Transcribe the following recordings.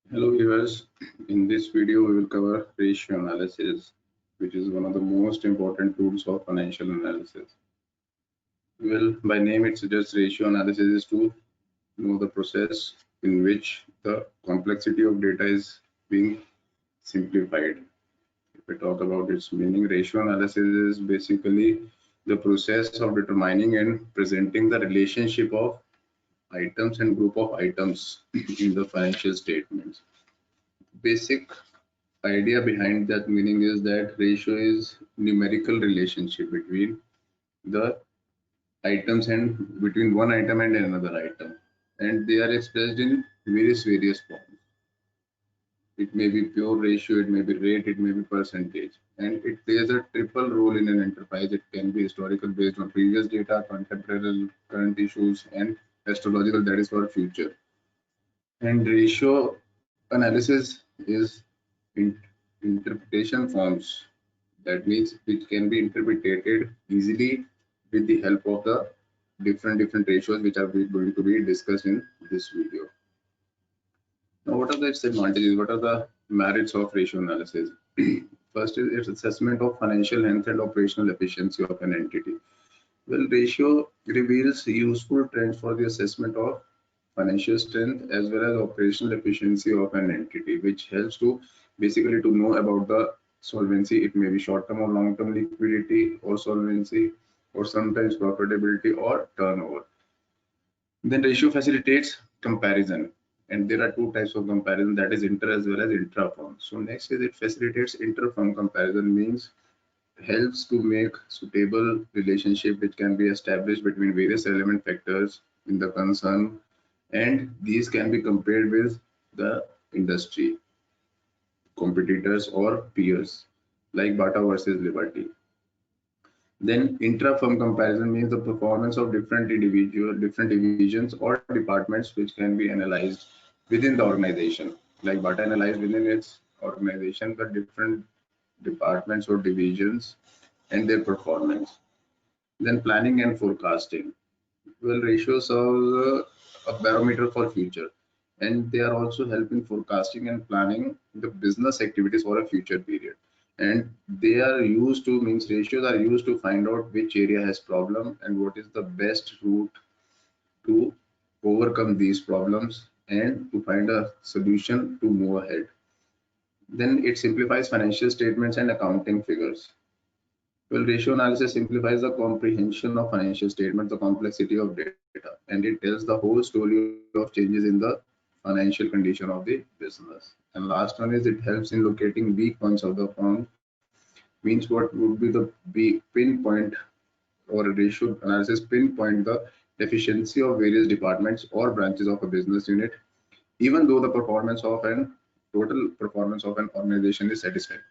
Hello viewers, in this video we will cover ratio analysis, which is one of the most important tools of financial analysis. Well, by name it suggests ratio analysis is to know the process in which the complexity of data is being simplified. If we talk about its meaning, ratio analysis is basically the process of determining and presenting the relationship of items and group of items in the financial statements. Basic idea behind that meaning is that ratio is numerical relationship between the items and between one item and another item, and they are expressed in various forms. It may be pure ratio, it may be rate, it may be percentage, and it plays a triple role in an enterprise. It can be historical based on previous data, contemporary current issues, and astrological, that is for future. And ratio analysis is in interpretation forms. That means it can be interpreted easily with the help of the different ratios which are going to be discussed in this video. Now, what are its advantages? What are the merits of ratio analysis? First is its assessment of financial health and operational efficiency of an entity. Well, ratio reveals useful trends for the assessment of financial strength as well as operational efficiency of an entity, which helps to basically to know about the solvency. It may be short-term or long-term liquidity or solvency, or sometimes profitability or turnover. Then ratio facilitates comparison, and there are two types of comparison, that is inter as well as intra firm. So next is it facilitates inter firm comparison, means helps to make suitable relationship which can be established between various relevant factors in the concern, and these can be compared with the industry competitors or peers like Bata versus Liberty. Then intra-firm comparison means the performance of different divisions or departments which can be analyzed within the organization. Like Bata analyzed within its organization the different departments or divisions and their performance. Then planning and forecasting. Well, ratios are a barometer for future, and they are also helping forecasting and planning the business activities for a future period. And they are used to, means ratios are used to find out which area has problem and what is the best route to overcome these problems and to find a solution to move ahead. Then it simplifies financial statements and accounting figures. Well, ratio analysis simplifies the comprehension of financial statements, the complexity of data, and it tells the whole story of changes in the financial condition of the business. And last one is it helps in locating weak points of the firm, means what would be the pinpoint, or a ratio analysis pinpoint the deficiency of various departments or branches of a business unit, even though the performance of an total performance of an organization is satisfactory.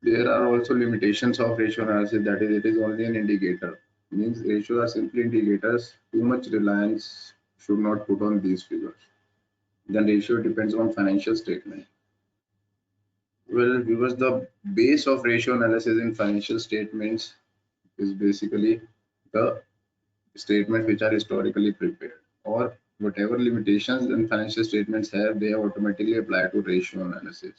There are also limitations of ratio analysis, that is, it is only an indicator. Means ratios are simply indicators. Too much reliance should not put on these figures. Then ratio depends on financial statement. Well, viewers, the base of ratio analysis in financial statements is basically the statements which are historically prepared, or whatever limitations in financial statements have, they are automatically applied to ratio analysis,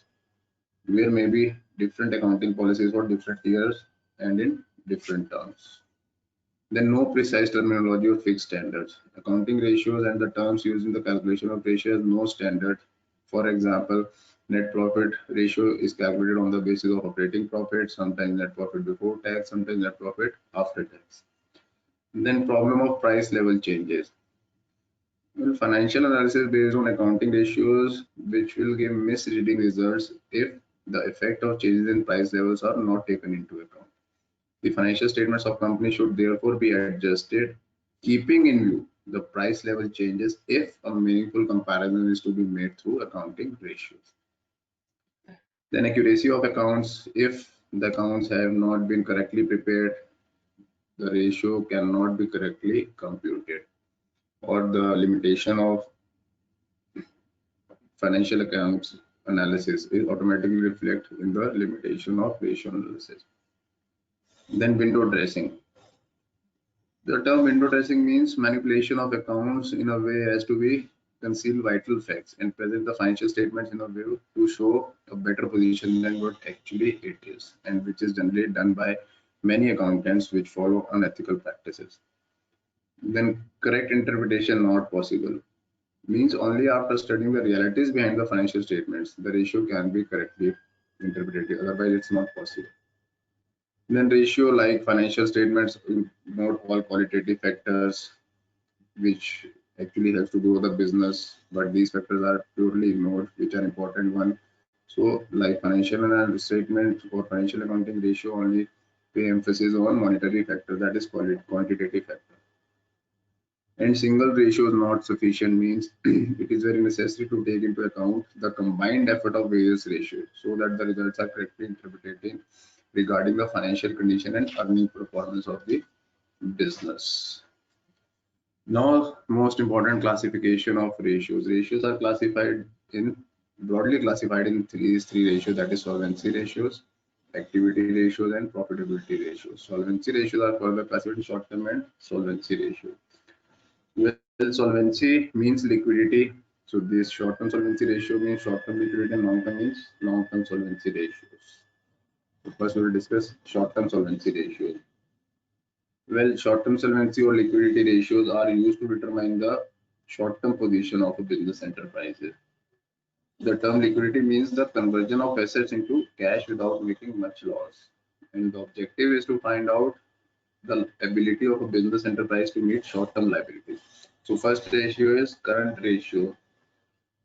where maybe different accounting policies for different years and in different terms. Then no precise terminology or fixed standards. Accounting ratios and the terms used in the calculation of ratio has no standard. For example, net profit ratio is calculated on the basis of operating profit, sometimes net profit before tax, sometimes net profit after tax. Then problem of price level changes. Well, financial analysis based on accounting ratios, which will give misleading results if the effect of changes in price levels are not taken into account. The financial statements of companies should therefore be adjusted, keeping in view the price level changes if a meaningful comparison is to be made through accounting ratios. Then accuracy of accounts. If the accounts have not been correctly prepared, the ratio cannot be correctly computed, or the limitation of financial accounts analysis is automatically reflected in the limitation of ratio analysis. Then window dressing. The term window dressing means manipulation of accounts in a way as to be conceal vital facts and present the financial statements in a way to show a better position than what actually it is, and which is generally done by many accountants which follow unethical practices. Then correct interpretation not possible means only after studying the realities behind the financial statements the ratio can be correctly interpreted, otherwise it's not possible. Then ratio like financial statements ignore all qualitative factors which actually has to do with the business, but these factors are purely ignored, which are important one. So like financial analysis statement or financial accounting ratio only pay emphasis on monetary factor, that is quantitative factor. And single ratio is not sufficient means it is very necessary to take into account the combined effort of various ratios so that the results are correctly interpreted regarding the financial condition and earning performance of the business. Now, most important classification of ratios. Ratios are broadly classified in three ratios, that is solvency ratios, activity ratios, and profitability ratios. Solvency ratios are further classified in short-term and solvency ratio. Well, solvency means liquidity. So this short-term solvency ratio means short-term liquidity and long-term means long-term solvency ratios. So first we will discuss short-term solvency ratios. Well, short-term solvency or liquidity ratios are used to determine the short-term position of a business enterprise. The term liquidity means the conversion of assets into cash without making much loss. And the objective is to find out the ability of a business enterprise to meet short-term liabilities. So first ratio is current ratio.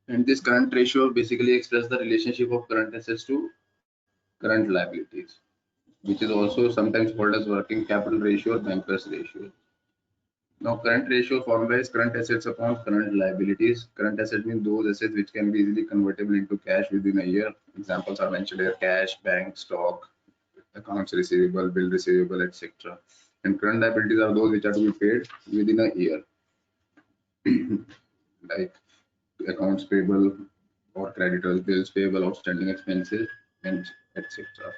And this current ratio basically expresses the relationship of current assets to current liabilities, which is also sometimes called as working capital ratio or bankers ratio. Now, current ratio formula is current assets upon current liabilities. Current assets mean those assets which can be easily convertible into cash within a year. Examples are mentioned here: cash, bank, stock, accounts receivable, bill receivable, etc. And current liabilities are those which are to be paid within a year, like accounts payable or creditors, bills payable, outstanding expenses, and etc.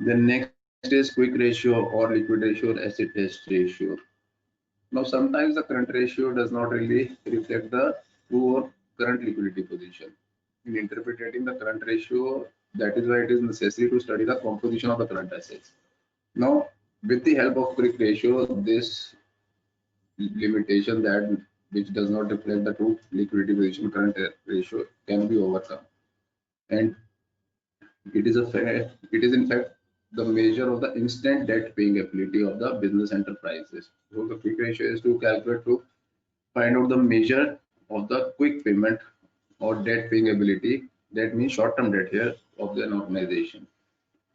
The next is quick ratio or liquid ratio or acid test ratio. Now, sometimes the current ratio does not really reflect the true or current liquidity position. In interpreting the current ratio, that is why it is necessary to study the composition of the current assets. Now, with the help of quick ratio, this limitation that which does not reflect the true liquidity position current ratio can be overcome. And it is in fact the measure of the instant debt paying ability of the business enterprises. So the quick ratio is to calculate to find out the measure of the quick payment or debt paying ability, that means short-term debt here, of an organization,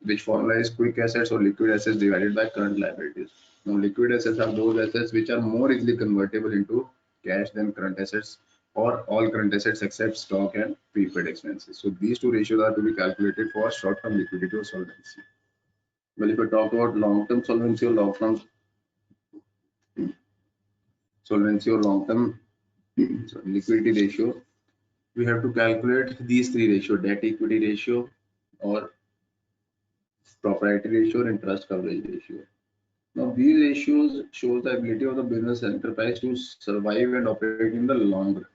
which formula is quick assets or liquid assets divided by current liabilities. Now, liquid assets are those assets which are more easily convertible into cash than current assets, or all current assets except stock and prepaid expenses. So these two ratios are to be calculated for short-term liquidity or solvency. Well, if we talk about long-term solvency or long-term liquidity ratio, we have to calculate these three ratios: debt equity ratio or proprietary ratio and trust coverage ratio. Now, these ratios show the ability of the business enterprise to survive and operate in the long run,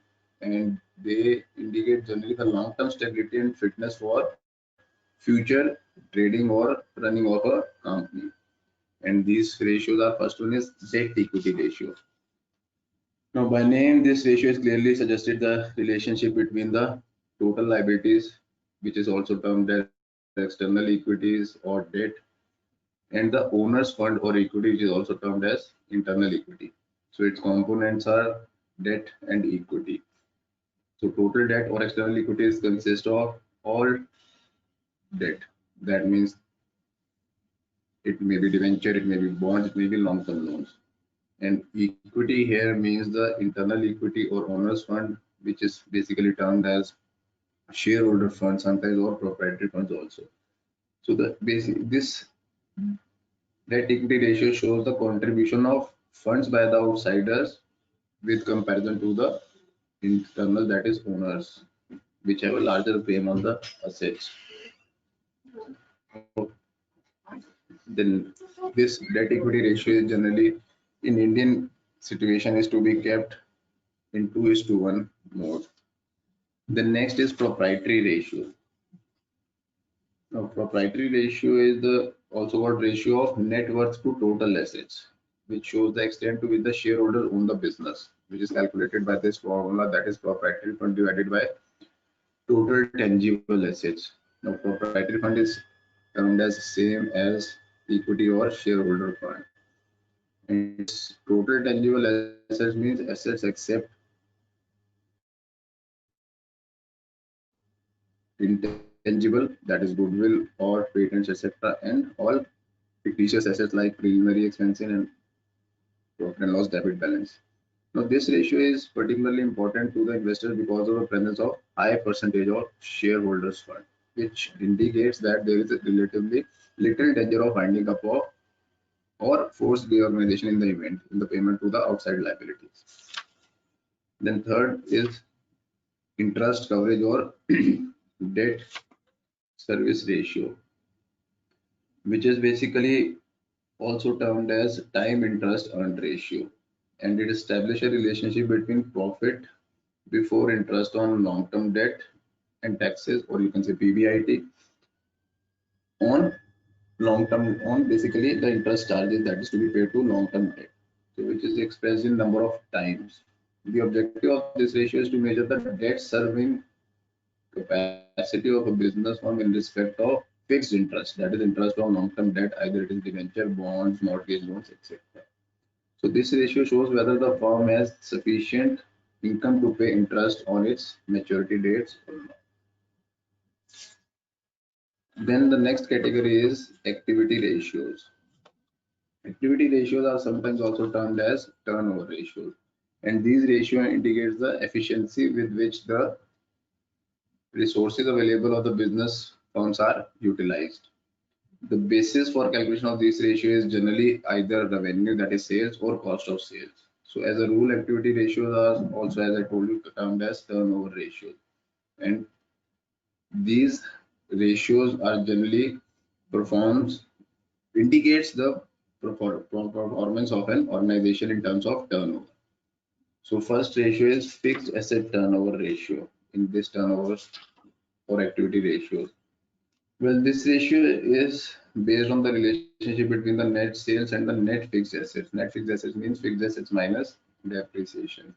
and they indicate generally the long-term stability and fitness for future trading or running of a company. And these ratios are, first one is debt equity ratio. Now, by name, this ratio is clearly suggested the relationship between the total liabilities, which is also termed as external equities or debt, and the owner's fund or equity, which is also termed as internal equity. So its components are debt and equity. So total debt or external equities consist of all debt. That means it may be debenture, it may be bonds, it may be long-term loans. And equity here means the internal equity or owner's fund, which is basically termed as shareholder fund sometimes, or proprietary funds also. So the basic this debt equity ratio shows the contribution of funds by the outsiders with comparison to the internal, that is owners, which have a larger claim on the assets. Then this debt equity ratio is generally in Indian situation is to be kept in 2:1 mode. The next is proprietary ratio. Now, proprietary ratio is the also called ratio of net worth to total assets, which shows the extent to which the shareholder own the business, which is calculated by this formula, that is proprietary fund divided by total tangible assets. Now, proprietary fund is termed as same as equity or shareholder fund. And its total tangible assets means assets except intangible, that is goodwill or patents, etc., and all fictitious assets like preliminary expenses and profit and loss debit balance. Now, this ratio is particularly important to the investors because of the presence of high percentage of shareholders fund, which indicates that there is a relatively little danger of winding up or forced reorganization in the event in the payment to the outside liabilities. Then third is interest coverage or debt service ratio, which is basically also termed as time interest earned ratio, and it establishes a relationship between profit before interest on long-term debt and taxes, or you can say PBIT, on long-term, on basically the interest charges that is to be paid to long-term debt, so which is expressed in number of times. The objective of this ratio is to measure the debt serving capacity of a business firm in respect of fixed interest, that is interest on long-term debt, either it is debenture, bonds, mortgage loans, etc. So this ratio shows whether the firm has sufficient income to pay interest on its maturity dates or not. Then the next category is activity ratios. Activity ratios are sometimes also termed as turnover ratios, and these ratio indicates the efficiency with which the resources available of the business firms are utilized. The basis for calculation of this ratio is generally either revenue, that is sales, or cost of sales. So as a rule, activity ratios are also, as I told you, termed as turnover ratios, and these ratios are generally indicates the performance of an organization in terms of turnover. So first ratio is fixed asset turnover ratio in this turnover or activity ratios. Well, this ratio is based on the relationship between the net sales and the net fixed assets. Net fixed assets means fixed assets minus depreciation.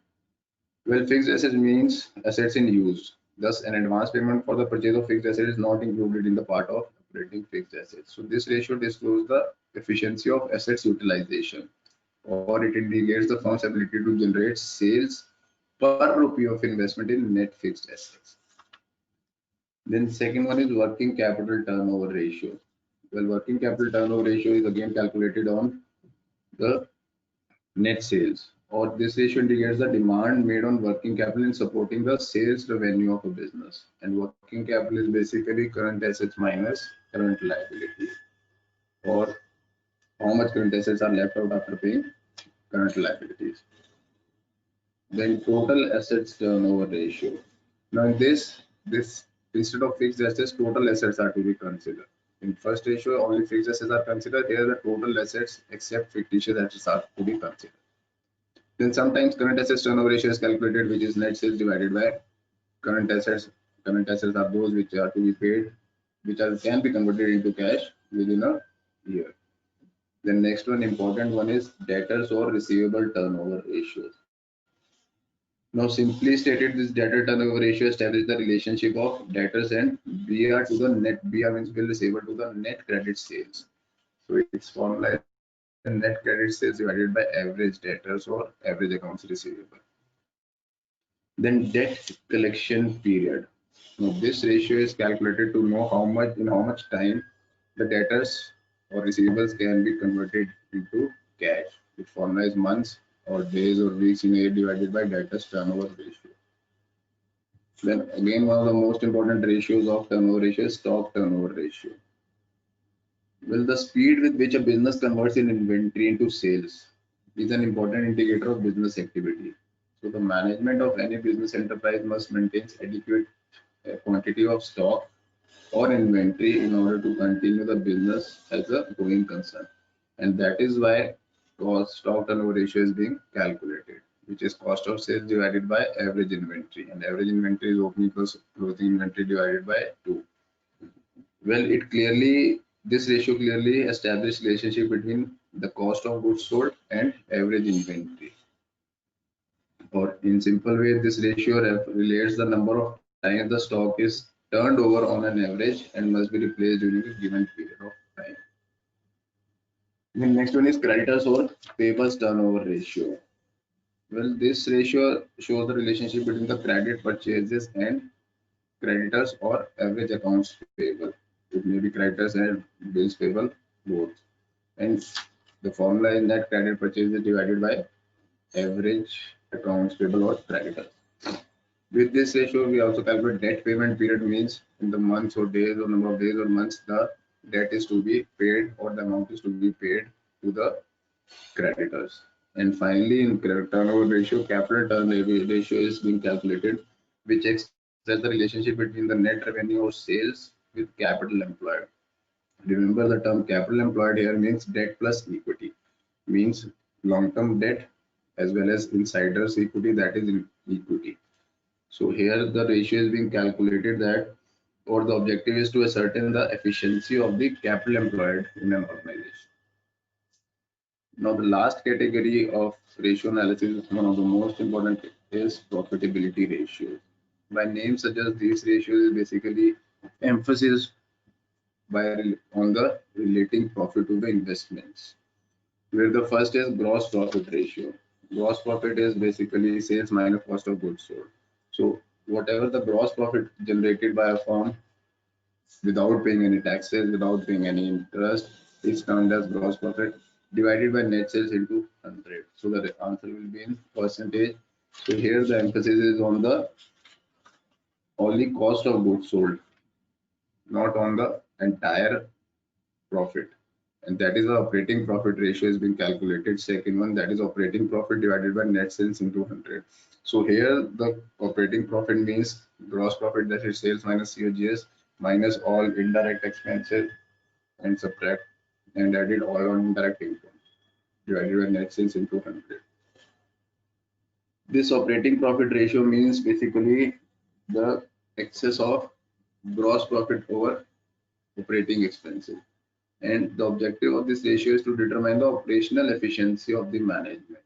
Well, fixed assets means assets in use. Thus, an advance payment for the purchase of fixed assets is not included in the part of operating fixed assets. So this ratio discloses the efficiency of assets utilization, or it indicates the firm's ability to generate sales per rupee of investment in net fixed assets. Then second one is working capital turnover ratio. Well, working capital turnover ratio is again calculated on the net sales, or this ratio indicates the demand made on working capital in supporting the sales revenue of a business. And working capital is basically current assets minus current liability, or how much current assets are left out after paying current liabilities. Then total assets turnover ratio. Now in this instead of fixed assets, total assets are to be considered. In first ratio, only fixed assets are considered. Here the total assets except fictitious assets are to be considered. Then sometimes current assets turnover ratio is calculated, which is net sales divided by current assets. Current assets are those which are to be paid, which can be converted into cash within a year. The next one, important one, is debtors or receivable turnover ratios. Now, simply stated, this debtor turnover ratio establishes the relationship of debtors and BR to the net. BR means bill receivable to the net credit sales. So it's formula the net credit sales divided by average debtors or average accounts receivable. Then debt collection period. Now, this ratio is calculated to know in how much time the debtors or receivables can be converted into cash. It formula is months or days or weeks in a year divided by debtors turnover ratio. Then again, one of the most important ratios of turnover ratio is stock turnover ratio. Well, the speed with which a business converts in inventory into sales is an important indicator of business activity. So the management of any business enterprise must maintain adequate quantity of stock or inventory in order to continue the business as a going concern. And that is why stock turnover ratio is being calculated. which is cost of sales divided by average inventory, and average inventory is opening plus closing inventory divided by 2. Well, this ratio clearly establishes relationship between the cost of goods sold and average inventory. Or in simple way, this ratio relates the number of times the stock is turned over on an average and must be replaced during a given period of time. The next one is creditors or payables turnover ratio. Well, this ratio shows the relationship between the credit purchases and creditors or average accounts payable. It may be creditors and bills payable both. And the formula is net credit purchases divided by average accounts payable or creditors. With this ratio, we also calculate debt payment period, means in the months or days or number of days or months the debt is to be paid or the amount is to be paid to the creditors. And finally, in turnover ratio, capital turnover ratio is being calculated, which expresses the relationship between the net revenue of sales with capital employed. Remember, the term capital employed here means debt plus equity, means long-term debt as well as insiders equity, that is in equity. So here the ratio is being calculated that, or the objective is to ascertain the efficiency of the capital employed in an organization. Now the last category of ratio analysis, one of the most important, is profitability ratios. By name suggests these ratios is basically emphasis on the relating profit to the investments. Where the first is gross profit ratio. Gross profit is basically sales minus cost of goods sold. So whatever the gross profit generated by a firm without paying any taxes, without paying any interest, is termed as gross profit divided by net sales into 100. So the answer will be in percentage. So here the emphasis is on the only cost of goods sold, not on the entire profit. And that is the operating profit ratio has been calculated. Second one, that is operating profit divided by net sales into 100. So here the operating profit means gross profit, that is sales minus COGS minus all indirect expenses and subtract and added all on indirect income divided by net sales into 100. This operating profit ratio means basically the excess of gross profit over operating expenses. And the objective of this ratio is to determine the operational efficiency of the management.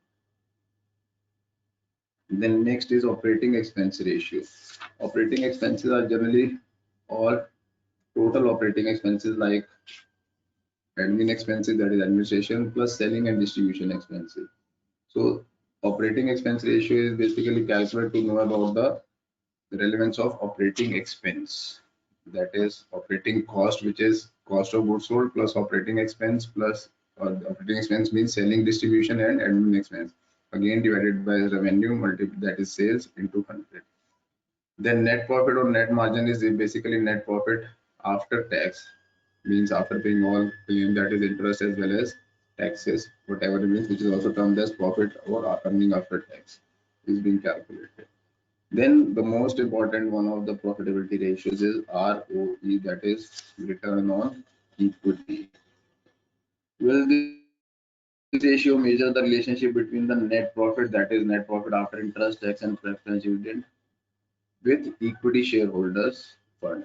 Then next is operating expense ratio. Operating expenses are generally all total operating expenses like admin expenses, that is administration, plus selling and distribution expenses. So operating expense ratio is basically calculated to know about the relevance of operating expense. That is operating cost, which is cost of goods sold plus operating expense plus operating expense means selling, distribution and admin expense, again divided by revenue that is sales into 100. Then net profit or net margin is basically net profit after tax, means after paying all claim, that is interest as well as taxes, whatever it means, which is also termed as profit or earning after tax, is being calculated. Then the most important one of the profitability ratios is ROE, that is return on equity. Well, this ratio measures the relationship between the net profit, that is net profit after interest, tax and preference dividend, with equity shareholders fund.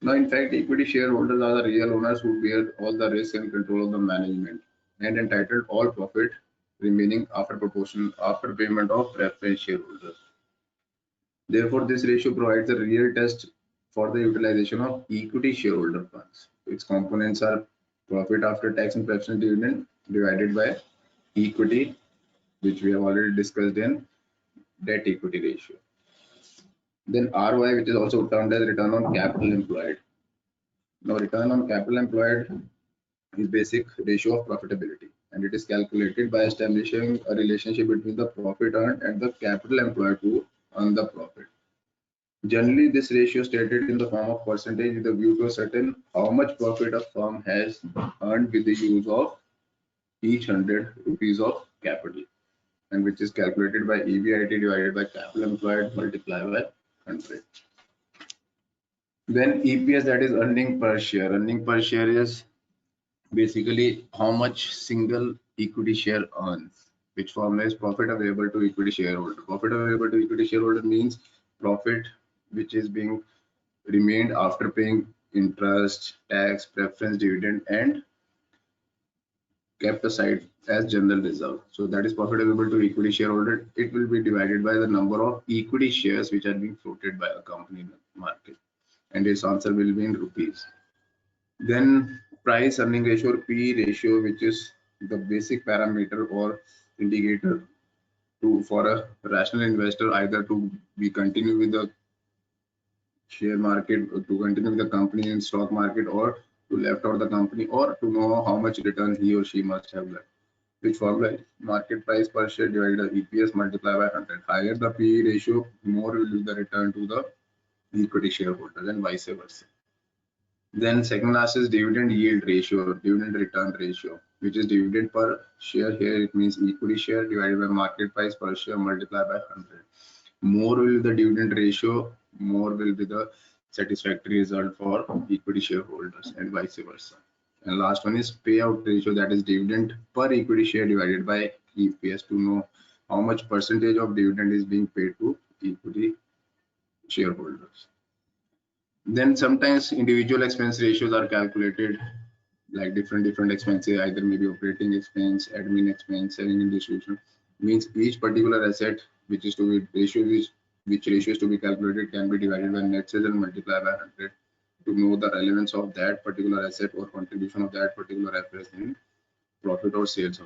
Now, in fact, equity shareholders are the real owners who bear all the risk and control of the management and entitled all profit remaining after payment of preference shareholders. Therefore, this ratio provides a real test for the utilization of equity shareholder funds. Its components are profit after tax and preference dividend divided by equity, which we have already discussed in debt equity ratio. Then ROI, which is also termed as return on capital employed. Now, return on capital employed is basic ratio of profitability, and it is calculated by establishing a relationship between the profit earned and the capital employed to earn the profit. Generally, this ratio stated in the form of percentage with a view to ascertain how much profit a firm has earned with the use of each 100 rupees of capital, and which is calculated by EBIT divided by capital employed multiplied by 100. Then EPS, that is earning per share. Earning per share is basically how much single equity share earns which formula is profit available to equity shareholder. Profit available to equity shareholder means profit which is being remained after paying interest, tax, preference, dividend, and kept aside as general reserve. So that is profit available to equity shareholder. It will be divided by the number of equity shares which are being floated by a company in the market, and its answer will be in rupees. Then price earning ratio or P ratio, which is the basic parameter or indicator for a rational investor, either to be continue with the share market, or to continue with the company in stock market, or to left out the company, or to know how much return he or she must have left. Which formula is market price per share divided by EPS multiplied by 100. Higher the PE ratio, more will be the return to the equity shareholders, and vice versa. Then second last is dividend yield ratio, dividend return ratio, which is dividend per share. Here it means equity share divided by market price per share multiplied by 100. More will be the dividend ratio, more will be the satisfactory result for equity shareholders, and vice versa. And last one is payout ratio, that is dividend per equity share divided by EPS, to know how much percentage of dividend is being paid to equity shareholders. Then sometimes individual expense ratios are calculated, like different expenses, either maybe operating expense, admin expense, selling and distribution. Means each particular asset which is to be which ratio is to be calculated can be divided by net sales and multiplied by 100 to know the relevance of that particular asset or contribution of that particular asset in profit or sales.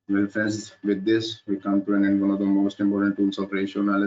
Well friends, with this we come to an end one of the most important tools of ratio analysis.